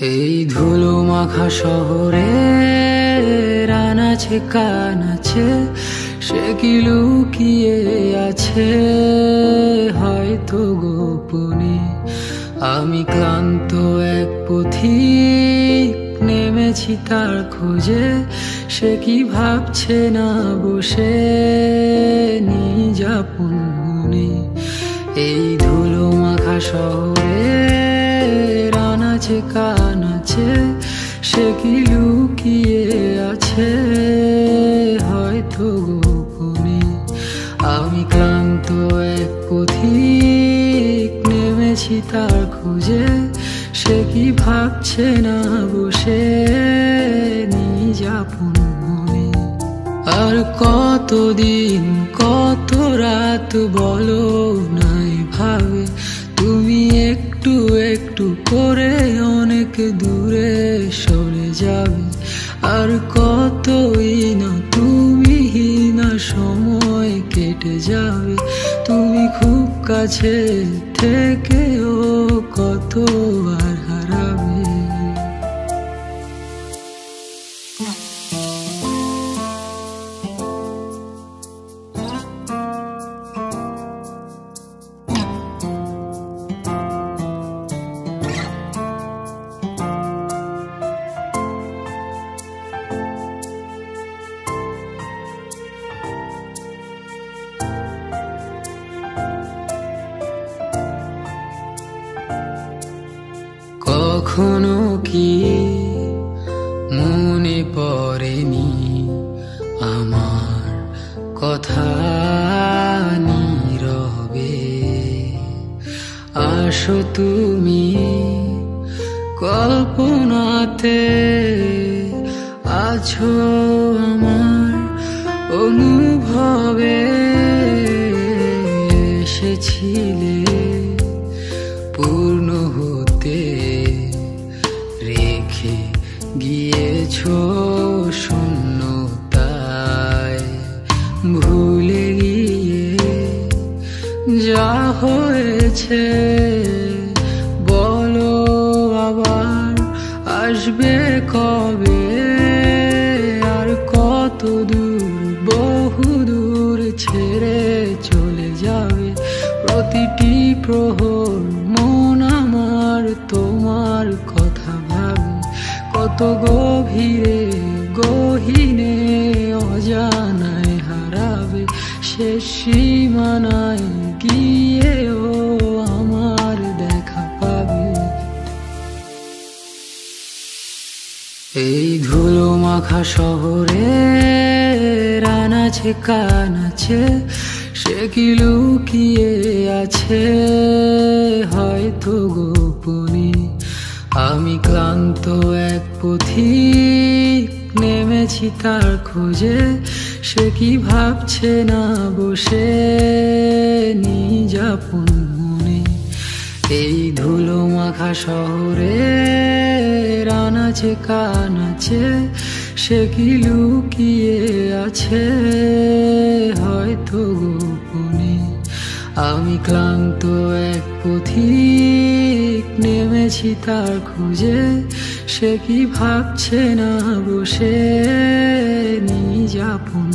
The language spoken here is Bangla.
এই ধুলো মাখা শহরে আনাচে কানাচে সে কি লুকিয়ে আছে হয়তো গোপনে। আমি ক্লান্ত এক পথিক নেমেছি তার খোঁজে, সে কি ভাবছে না বসে নিজ আপন মনে। এই ধুলো মাখা শহরে আনাচে কানাচে সে কি লুকিয়ে আছে হয়তো গোপনে। আমি ক্লান্ত এক পথিক নেমেছি তার খোঁজে, সে কি ভাবছে না বসে নিজ আপন মনে। আর কতদিন কত রাত বলো নাই ভাবে তুমি একটু একটু করে অনেক দূরে সরে যাবে। আর কতই না তুমি না সময় কেটে যাবে, তুমি খুব কাছে থেকেও কত আর হারাবে। কখনো কি মনে পড়েনি আমার কথা নীরবে? আসো তুমি কল্পনাতে, আছো আমার অনুভবে। এসেছিলে পূর্ণ হতে, রেখে গিয়েছো শূন্যতায়। ভুলে গিয়ে যা হয়েছে বলো আবার আসবে কবে? আর কত দূর বহু দূর ছেড়ে চলে যাবে প্রতিটি প্রহর মন আমার তোমার কথা ভাবে। কত গভীরে গহীনে অজানায় হারাবে, শেষ সীমানায় গিয়েও আমার দেখা পাবে। এই ধুলো মাখা শহরে আনাচে কানাচে সে কি লুকিয়ে আছে হয়তো গোপনে। আমি ক্লান্ত এক পথিক নেমেছি তার খোঁজে, সে কি ভাবছে না বসে নিজ আপন মনে। এই ধুলো মাখা শহরে আনাচে কানাচে সে কি লুকিয়ে আছে হয়তো গোপনে। আমি ক্লান্ত এক পথিক নেমেছি তার খোঁজে, সে কি ভাবছে না বসে নিজ আপন